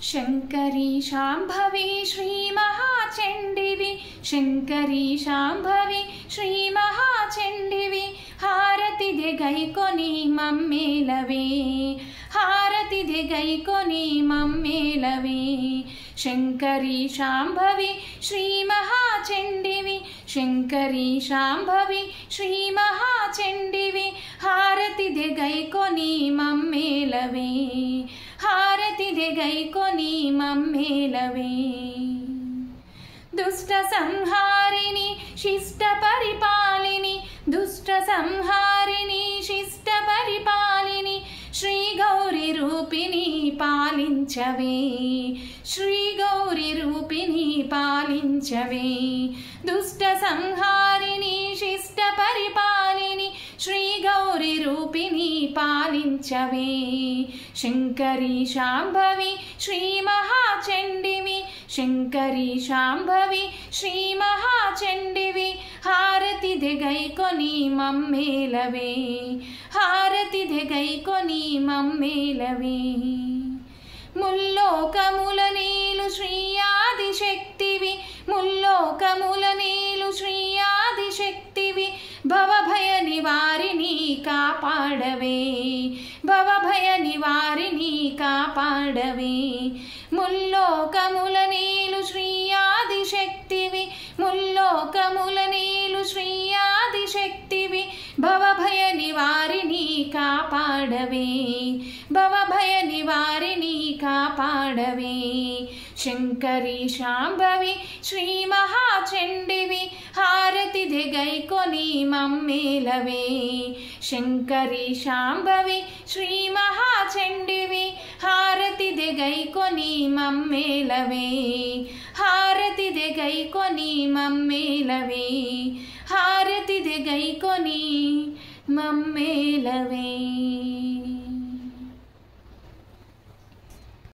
शंकरी शांभवी श्री महाचंडिवी शंकरी शांभवी श्री महाचंडिवी हारति दे गैकोनी मम्मेलवे हारति दे गैकोनी मम्मेलवे शंकरी शांभवी श्री महाचंडिवी शंकरी शांभवी श्री महाचंडिवी हारति दे गैकोनी मम्मेलवे हारति दे गैकोनी मम्मेलवे दुष्ट संहारिणी शिष्ट परिपालिनी दुष्ट संहारिणी शिष्ट परिपालिनी श्री गौरी रूपिणी पालिंचवे श्री गौरी रूपिणी पालिंचवे दुष्ट संहारिणी शिष्ट परिपालिनी श्री गौरी रूपिणी पालिंचवे शंकरी शांभवी श्री महाचंडिवी शंकरी शांभवी श्री महाचंडिवी हारति दे गैकोनी मम्मेलवे हारति दे गैकोनी मम्मेलवे मुल्लोकमुल नीलु श्री आदिशक्तिवि मुल्लोकमुल नीलु श्री आदिशक्तिवि भवभय निवारिणी कापाडवे भवभय निवारिणी कापाडवे मुल्लोकमुल नीलु श्री आदिशक्तिवि मुल्लोकमुल नीलु श्री आदिशक्तिवि भवभय निवारिणी कापाडवे भवभय निवारिणी कापाडवे शंकरी शांभवी श्री महाचंडिवी हारति दे गैकोनी मम्मेलवे शंकरी शांभवी श्री महाचंडिवी हारति दे गैकोनी मम्मेलवे हारति दे गैकोनी मम्मेलवे हारति दे गैकोनी मम्मेलवे।